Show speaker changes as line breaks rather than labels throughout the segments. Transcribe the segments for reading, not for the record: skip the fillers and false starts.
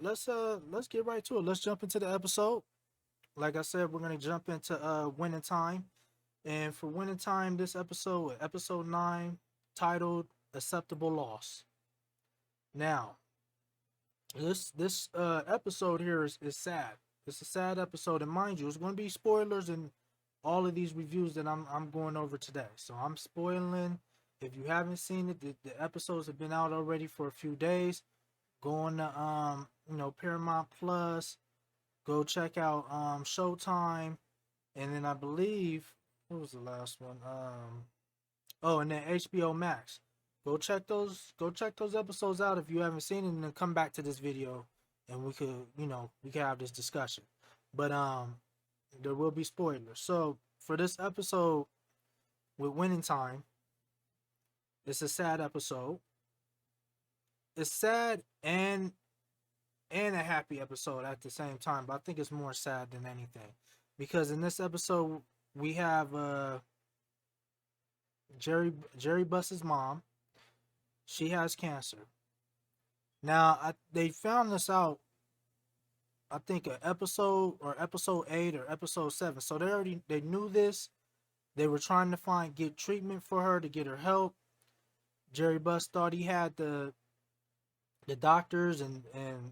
let's get right to it. Let's jump into the episode. Like I said, we're gonna jump into winning time. And for winning time, this episode, episode 9, titled Acceptable Loss. Now, this episode here is sad. It's a sad episode, and mind you, it's gonna be spoilers in all of these reviews that I'm going over today. So I'm spoiling. If you haven't seen it, the episodes have been out already for a few days. Go on to Paramount Plus. Go check out Showtime, and then I believe what was the last one? Oh, and then HBO Max. Go check those episodes out if you haven't seen it, and then come back to this video, and we could have this discussion. But there will be spoilers. So for this episode with Winning Time, it's a sad episode. It's sad and a happy episode at the same time, but I think it's more sad than anything because in this episode we have Jerry Buss's mom. She has cancer. Now they found this out. I think a episode or episode 8 or episode 7. So they knew this. They were trying to get treatment for her to get her help. Jerry Buss thought he had the doctors and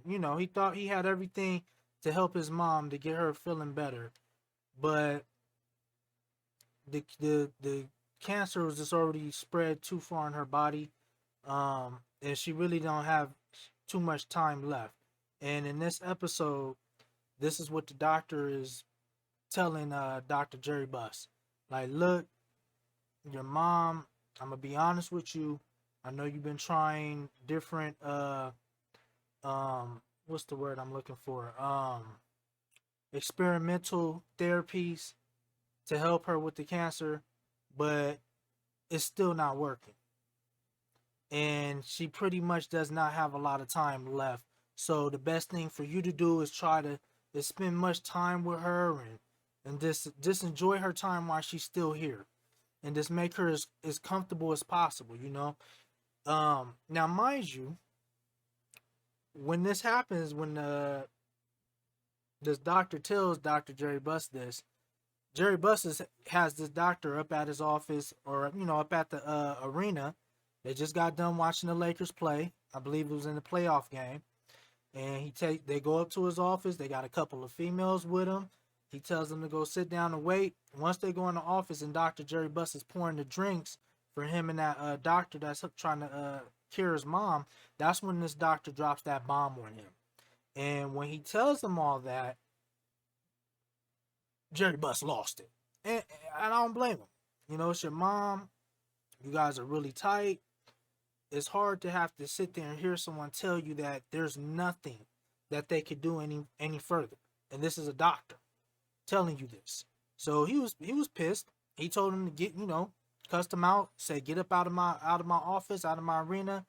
he thought he had everything to help his mom to get her feeling better, but the cancer was just already spread too far in her body, and she really don't have too much time left. And in this episode, this is what the doctor is telling Dr. Jerry Buss, like, look, your mom, I'm gonna be honest with you, I know you've been trying different what's the word I'm looking for? Experimental therapies to help her with the cancer, but it's still not working. And she pretty much does not have a lot of time left. So the best thing for you to do is try to spend much time with her and just enjoy her time while she's still here. And just make her as comfortable as possible. Now mind you, when this happens, when this doctor tells Dr. Jerry Buss this, Jerry Buss has this doctor up at his office, or up at the arena. They just got done watching the Lakers play. I believe it was in the playoff game, and they go up to his office. They got a couple of females with him. He tells them to go sit down and wait. Once they go in the office and Dr. Jerry Buss is pouring the drinks for him and that doctor that's trying to cure his mom, that's when this doctor drops that bomb on him. And when he tells them all that, Jerry Buss lost it. And I don't blame him. It's your mom. You guys are really tight. It's hard to have to sit there and hear someone tell you that there's nothing that they could do any further. And this is a doctor telling you this. So he was pissed. He told him to cussed him out, say, get up out of my office, out of my arena.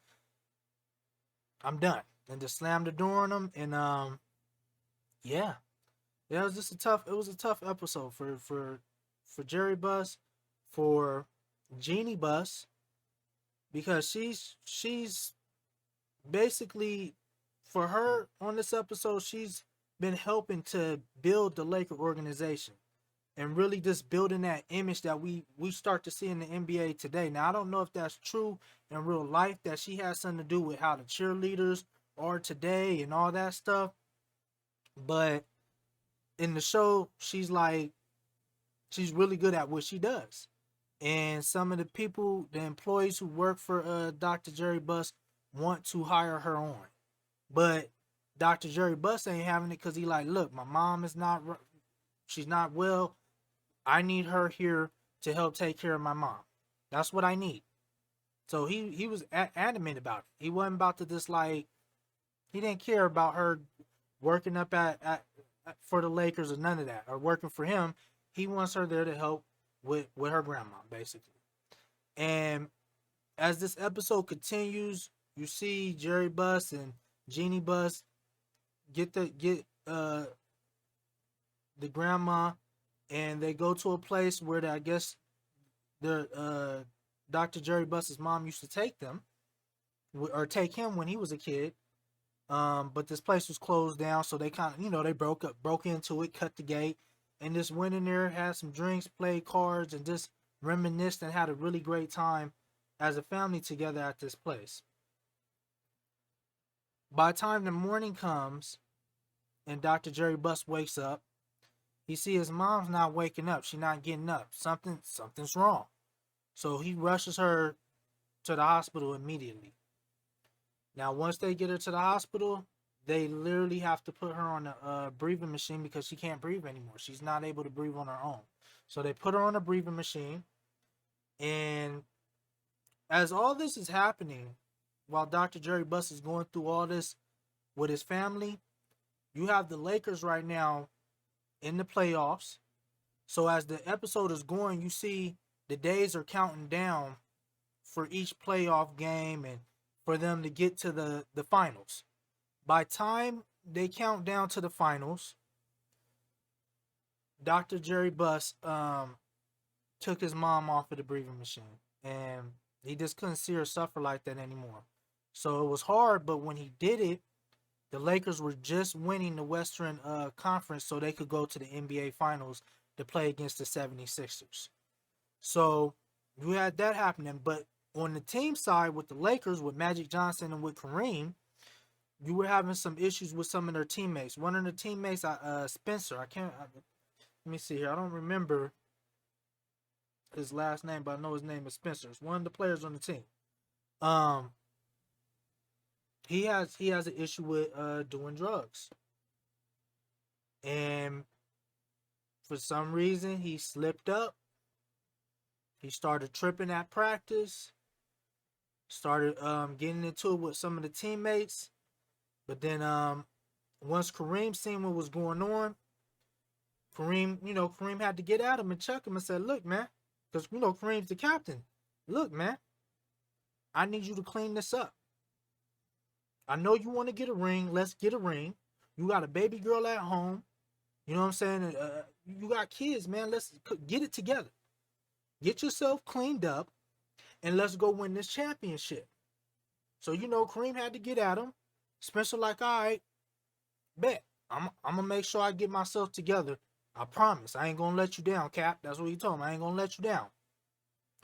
I'm done. And just slammed the door on him. And yeah. Yeah, it was a tough episode for Jerry Buss, for Jeannie Buss, because she's basically, for her on this episode, she's been helping to build the Laker organization and really just building that image that we start to see in the NBA today. Now I don't know if that's true in real life, that she has something to do with how the cheerleaders are today and all that stuff, but in the show, she's really good at what she does. And some of the people, the employees who work for Dr. Jerry Buss, want to hire her on. But Dr. Jerry Buss ain't having it because he like, look, my mom is she's not well. I need her here to help take care of my mom. That's what I need. So he was adamant about it. He wasn't about to just he didn't care about her working up at for the Lakers or none of that, or working for him. He wants her there to help with her grandma, basically. And as this episode continues, you see Jerry Buss and Jeannie Buss get the grandma, and they go to a place where I guess the Dr. Jerry Buss's mom used to take them, or take him when he was a kid. But this place was closed down, so they kind of, they broke into it, cut the gate, and just went in there, had some drinks, played cards, and just reminisced and had a really great time as a family together at this place. By the time the morning comes and Dr. Jerry Buss wakes up, he sees his mom's not waking up. She's not getting up. Something's wrong. So he rushes her to the hospital immediately. Now, once they get her to the hospital, they literally have to put her on a breathing machine because she can't breathe anymore. She's not able to breathe on her own. So they put her on a breathing machine. And as all this is happening, while Dr. Jerry Buss is going through all this with his family, you have the Lakers right now in the playoffs. So as the episode is going, you see the days are counting down for each playoff game and for them to get to the finals. By time they count down to the finals, Dr. Jerry Buss took his mom off of the breathing machine, and he just couldn't see her suffer like that anymore. So it was hard, but when he did it, the Lakers were just winning the Western Conference so they could go to the NBA Finals to play against the 76ers. So you had that happening, but on the team side with the Lakers, with Magic Johnson and with Kareem, you were having some issues with some of their teammates. One of the teammates, Spencer, let me see here. I don't remember his last name, but I know his name is Spencer. It's one of the players on the team. He has an issue with doing drugs, and for some reason he slipped up. He started tripping at practice. Started getting into it with some of the teammates, but then once Kareem seen what was going on, Kareem had to get at him and check him and said, "Look, man," because Kareem's the captain. "Look, man, I need you to clean this up. I know you want to get a ring. Let's get a ring. You got a baby girl at home. You know what I'm saying? You got kids, man. Let's get it together. Get yourself cleaned up, and let's go win this championship." So Kareem had to get at him. Spencer like, "All right, bet. I'm gonna make sure I get myself together. I promise. I ain't gonna let you down, Cap." That's what he told him. "I ain't gonna let you down."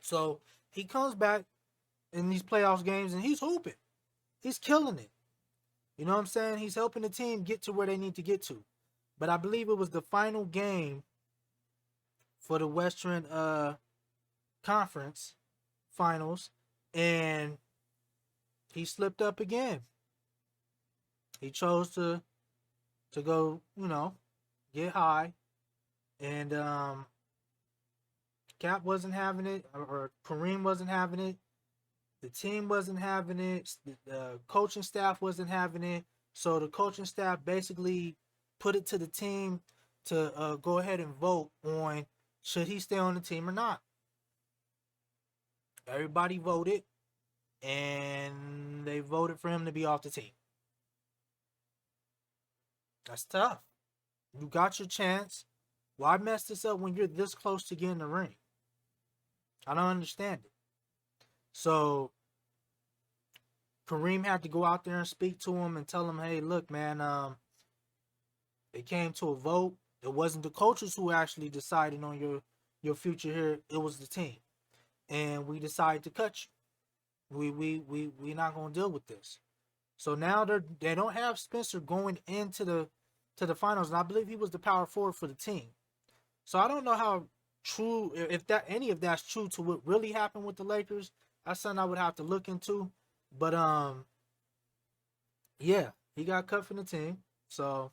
So he comes back in these playoffs games and he's hooping. He's killing it. You know what I'm saying? He's helping the team get to where they need to get to. But I believe it was the final game for the Western Conference Finals, and he slipped up again. He chose to go, get high, and Cap wasn't having it, or Kareem wasn't having it. The team wasn't having it. The coaching staff wasn't having it. So the coaching staff basically put it to the team to go ahead and vote on should he stay on the team or not. Everybody voted, and they voted for him to be off the team. That's tough. You got your chance. Why mess this up when you're this close to getting the ring? I don't understand it. So Kareem had to go out there and speak to him and tell him, "Hey, look, man, it came to a vote. It wasn't the coaches who actually decided on your future here. It was the team, and we decided to cut you. We not gonna deal with this." So now they don't have Spencer going into the finals, and I believe he was the power forward for the team. So I don't know how true, if that any of that's true to what really happened with the Lakers. That's something I would have to look into. But yeah, he got cut from the team. So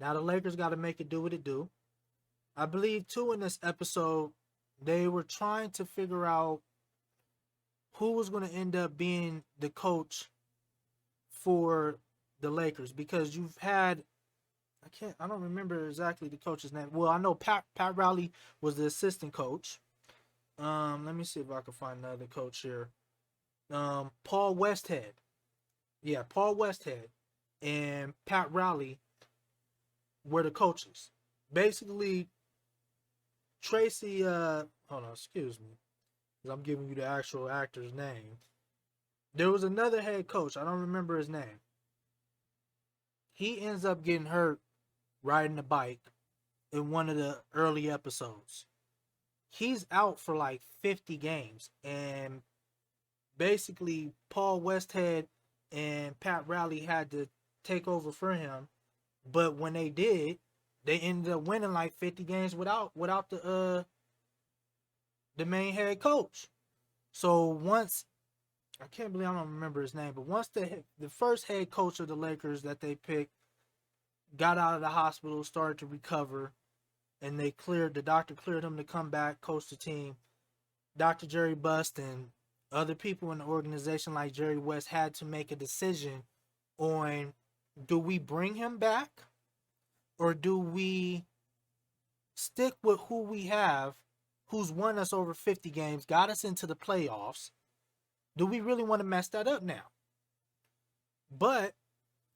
now the Lakers got to make it do what it do. I believe too in this episode they were trying to figure out who was going to end up being the coach for the Lakers, because you've had, I don't remember exactly the coach's name. Well, I know Pat Riley was the assistant coach. Let me see if I can find another coach here. Paul Westhead. Yeah, Paul Westhead and Pat Riley were the coaches. Basically, Tracy, hold on, excuse me, because I'm giving you the actual actor's name. There was another head coach. I don't remember his name. He ends up getting hurt riding a bike in one of the early episodes. He's out for like 50 games, and basically Paul Westhead and Pat Riley had to take over for him. But when they did, they ended up winning like 50 games without the main head coach. So once, I can't believe I don't remember his name, but once the first head coach of the Lakers that they picked got out of the hospital, started to recover, and the doctor cleared him to come back, coach the team. Dr. Jerry Buss and other people in the organization like Jerry West had to make a decision on, do we bring him back or do we stick with who we have, who's won us over 50 games, got us into the playoffs? Do we really want to mess that up now? But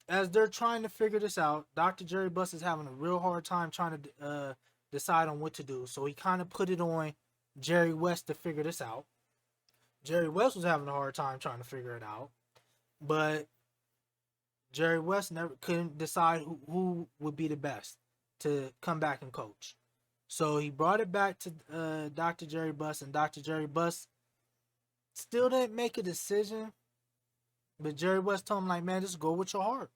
as they're trying to figure this out, Dr. Jerry Buss is having a real hard time trying to decide on what to do. So he kind of put it on Jerry West to figure this out. Jerry West was having a hard time trying to figure it out, but Jerry West never couldn't decide who would be the best to come back and coach. So he brought it back to Dr. Jerry Buss, and Dr. Jerry Buss still didn't make a decision. But Jerry West told him, like, man, just go with your heart.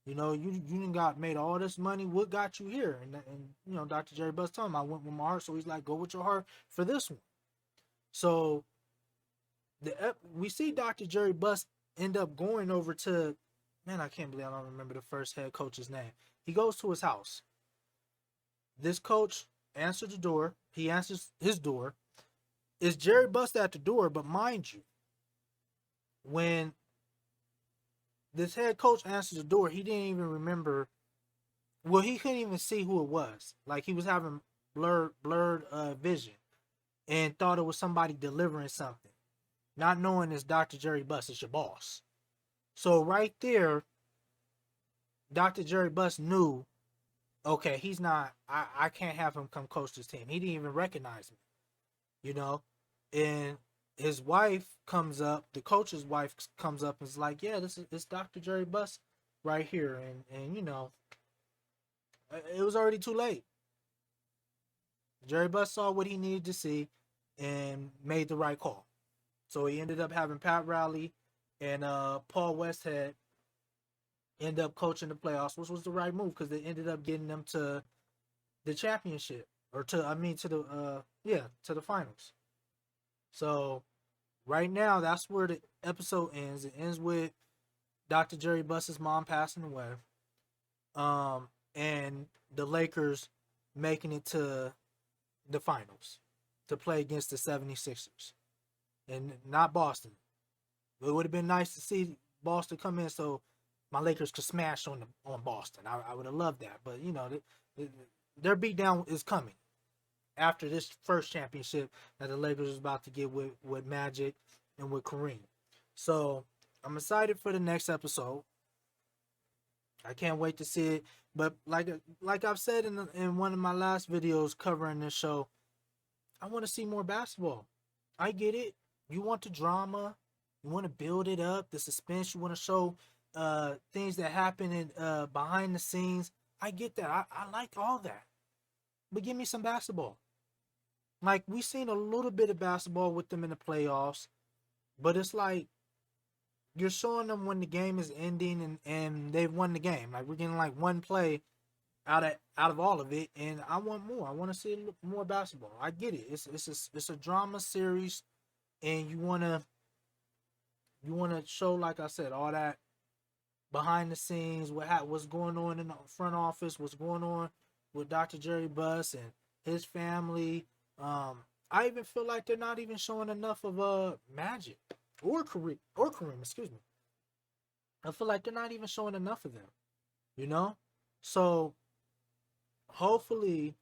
You know, you done got made all this money. What got you here? And you know, Dr. Jerry Buss told him, I went with my heart. So he's like, go with your heart for this one. So we see Dr. Jerry Buss end up going over to, man, I can't believe I don't remember the first head coach's name. He goes to his house. This coach answers the door. He answers his door. It's Jerry Buss at the door, but mind you, when this head coach answers the door, he didn't even remember. Well, he couldn't even see who it was. Like, he was having blurred vision and thought it was somebody delivering something, not knowing it's Dr. Jerry Buss, it's your boss. So right there, Dr. Jerry Buss knew, okay, he's not, I can't have him come coach this team. He didn't even recognize me, you know? And his wife comes up, the coach's wife comes up and is like, yeah, it's Dr. Jerry Buss right here. And you know, it was already too late. Jerry Buss saw what he needed to see and made the right call. So he ended up having Pat Riley and Paul Westhead end up coaching the playoffs, which was the right move because they ended up getting them to the championship, or to the finals. So right now, that's where the episode ends. It ends with Dr. Jerry Buss's mom passing away, and the Lakers making it to the finals to play against the 76ers, and not Boston. It would have been nice to see Boston come in so my Lakers could smash on Boston. I would have loved that, but you know, their beatdown is coming after this first championship that the Lakers is about to get with Magic and with Kareem. So I'm excited for the next episode. I can't wait to see it. But like I've said in one of my last videos covering this show, I want to see more basketball. I get it. You want the drama. You want to build it up, the suspense. You want to show things that happen in behind the scenes. I get that. I like all that. But give me some basketball. Like, we've seen a little bit of basketball with them in the playoffs, but it's like you're showing them when the game is ending and they've won the game. Like, we're getting like one play out of all of it, and I want more. I want to see more basketball. I get it. It's a drama series, and you wanna show, like I said, all that behind the scenes, what's going on in the front office, what's going on with Dr. Jerry Buss and his family. I even feel like they're not even showing enough of Magic or Kareem, excuse me. I feel like they're not even showing enough of them, you know? So hopefully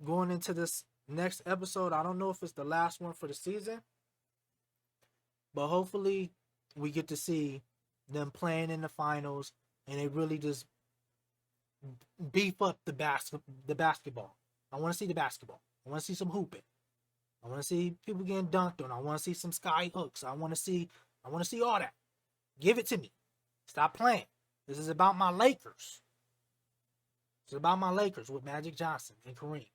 going into this next episode, I don't know if it's the last one for the season, but hopefully we get to see them playing in the finals and they really just beef up the basketball. I want to see the basketball. I want to see some hooping. I want to see people getting dunked on. I want to see some sky hooks. I want to see all that. Give it to me. Stop playing. This is about my Lakers. It's about my Lakers with Magic Johnson and Kareem.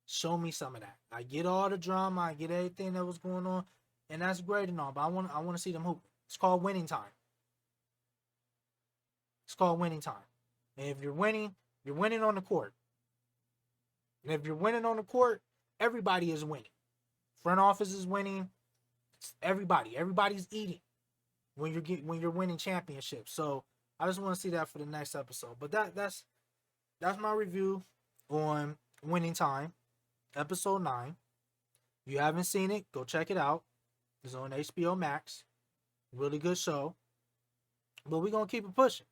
Show me some of that. I get all the drama, I get everything that was going on, and that's great and all. But I want to see them hoop. It's called winning time. It's called winning time. And if you're winning on the court. And if you're winning on the court, everybody is winning. Front office is winning. Everybody's eating when you're winning championships. So I just want to see that for the next episode. But that's my review on Winning Time, episode 9. If you haven't seen it, go check it out. It's on HboMax. Really good show. But we're gonna keep it pushing.